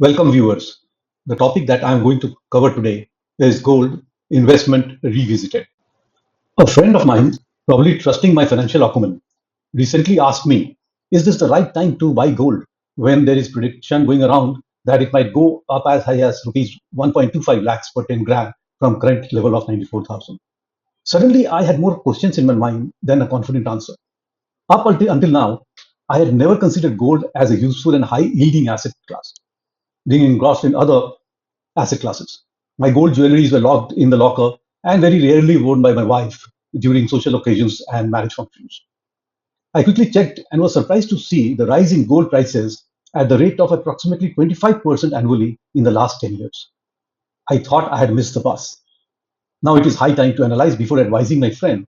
Welcome, viewers. The topic that I'm going to cover today is gold investment revisited. A friend of mine, probably trusting my financial acumen, recently asked me, is this the right time to buy gold when there is prediction going around that it might go up as high as rupees 1.25 lakhs per 10 gram from current level of 94,000? Suddenly, I had more questions in my mind than a confident answer. Up until now, I had never considered gold as a useful and high yielding asset class, being engrossed in other asset classes. My gold jewelries were locked in the locker and very rarely worn by my wife during social occasions and marriage functions. I quickly checked and was surprised to see the rise in gold prices at the rate of approximately 25% annually in the last 10 years. I thought I had missed the bus. Now it is high time to analyze before advising my friend,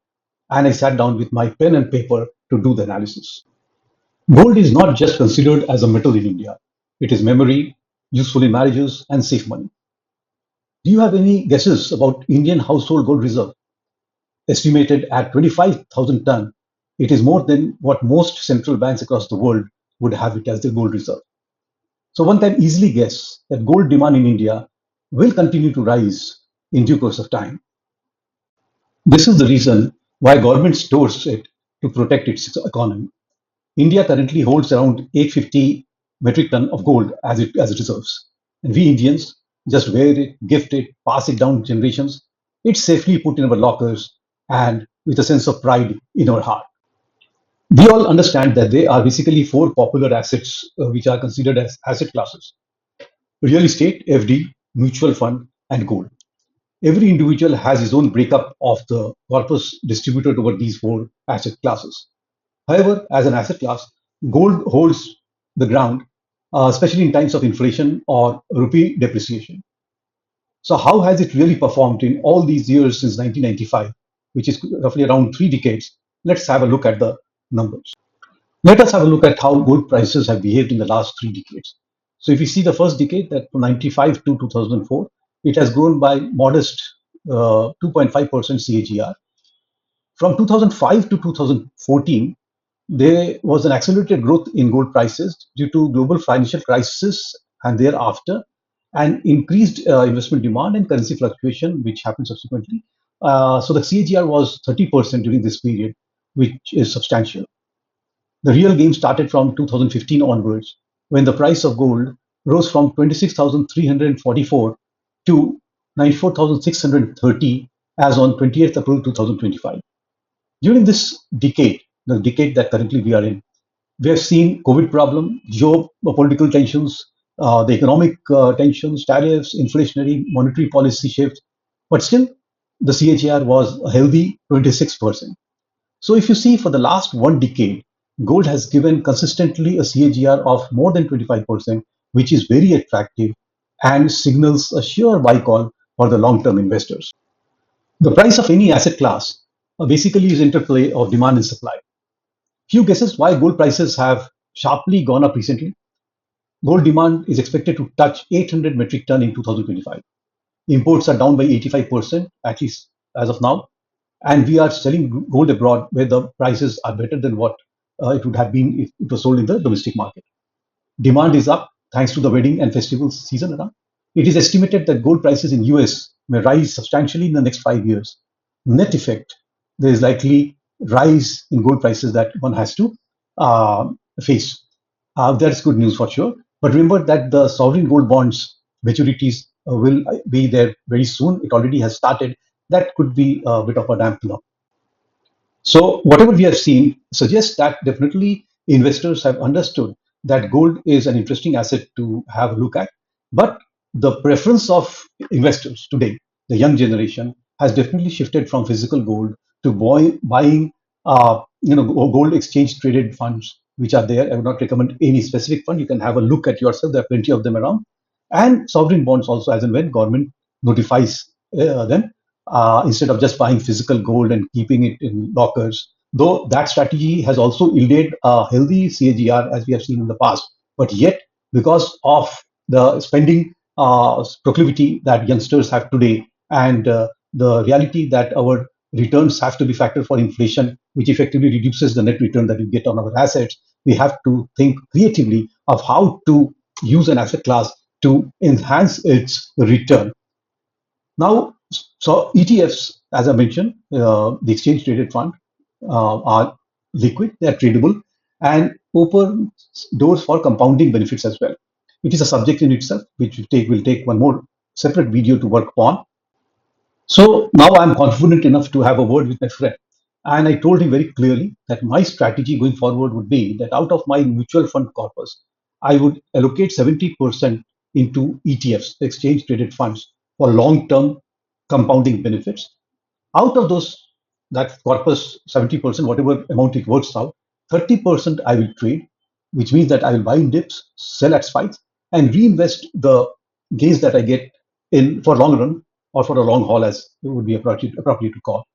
and I sat down with my pen and paper to do the analysis. Gold is not just considered as a metal in India, it is memory, useful in marriages, and safe money. Do you have any guesses about Indian household gold reserve? Estimated at 25,000 ton, it is more than what most central banks across the world would have it as their gold reserve. So one can easily guess that gold demand in India will continue to rise in due course of time. This is the reason why government stores it to protect its economy. India currently holds around 850 metric ton of gold as it reserves. And we Indians just wear it, gift it, pass it down generations. It's safely put in our lockers and with a sense of pride in our heart. We all understand that there are basically four popular assets which are considered as asset classes: real estate, FD, mutual fund, and gold. Every individual has his own breakup of the corpus distributed over these four asset classes. However, as an asset class, gold holds the ground, especially in times of inflation or rupee depreciation. So, how has it really performed in all these years since 1995, which is roughly around 3 decades? Let's have a look at the numbers. Let us have a look at how gold prices have behaved in the last 3 decades. So, if you see the first decade, that from 95 to 2004, it has grown by modest 2.5% CAGR. From 2005 to 2014, there was an accelerated growth in gold prices due to global financial crisis and thereafter, and increased investment demand and currency fluctuation, which happened subsequently. So the CAGR was 30% during this period, which is substantial. The real game started from 2015 onwards, when the price of gold rose from 26,344 to 94,630 as on 20th April 2025. During this decade, the decade that currently we are in, we have seen COVID problem, geopolitical tensions, the economic tensions, tariffs, inflationary monetary policy shifts, but still the CAGR was a healthy 26%. So if you see for the last 1 decade, gold has given consistently a CAGR of more than 25%, which is very attractive and signals a sure buy call for the long-term investors. The price of any asset class basically is interplay of demand and supply. Few guesses why gold prices have sharply gone up recently. Gold demand is expected to touch 800 metric ton in 2025. Imports are down by 85%, at least as of now. And we are selling gold abroad where the prices are better than what it would have been if it was sold in the domestic market. Demand is up thanks to the wedding and festival season around. It is estimated that gold prices in US may rise substantially in the next 5 years. Net effect, there is likely rise in gold prices that one has to uh, face. That's good news for sure. But remember that the sovereign gold bonds maturities will be there very soon. It already has started. That could be a bit of a dampener. So whatever we have seen suggests that definitely investors have understood that gold is an interesting asset to have a look at. But the preference of investors today, the young generation, has definitely shifted from physical gold to buying, gold exchange traded funds, which are there. I would not recommend any specific fund. You can have a look at yourself. There are plenty of them around, and sovereign bonds also, as and when government notifies them, instead of just buying physical gold and keeping it in lockers. Though that strategy has also yielded a healthy CAGR as we have seen in the past, but yet because of the spending proclivity that youngsters have today, and the reality that our returns have to be factored for inflation, which effectively reduces the net return that we get on our assets, we have to think creatively of how to use an asset class to enhance its return. Now, so ETFs, as I mentioned, the exchange traded fund, are liquid, they are tradable, and open doors for compounding benefits as well. It is a subject in itself, which will take one more separate video to work upon. So now I'm confident enough to have a word with my friend. And I told him very clearly that my strategy going forward would be that out of my mutual fund corpus, I would allocate 70% into ETFs, exchange traded funds, for long term compounding benefits. Out of those, that corpus 70%, whatever amount it works out, 30% I will trade, which means that I will buy in dips, sell at spikes, and reinvest the gains that I get in for long run or for a long haul, as it would be appropriate to call.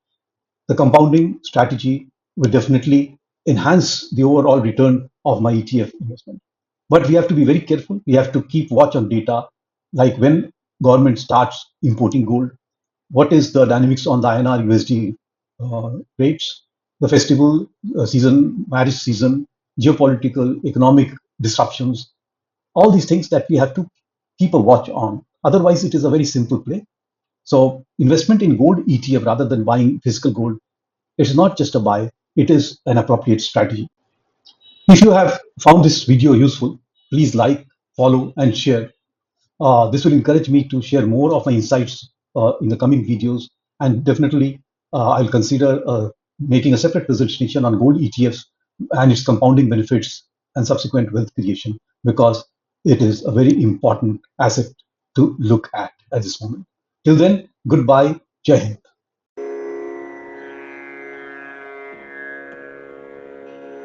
The compounding strategy will definitely enhance the overall return of my ETF investment. But we have to be very careful. We have to keep watch on data, like when government starts importing gold, what is the dynamics on the INR USD rates, the festival season, marriage season, geopolitical, economic disruptions, all these things that we have to keep a watch on. Otherwise, it is a very simple play. So, investment in gold ETF rather than buying physical gold, it's not just a buy, it is an appropriate strategy. If you have found this video useful, please like, follow, and share. This will encourage me to share more of my insights in the coming videos, and definitely I'll consider making a separate presentation on gold ETFs and its compounding benefits and subsequent wealth creation, because it is a very important asset to look at this moment. Till then, goodbye, Jai Hind.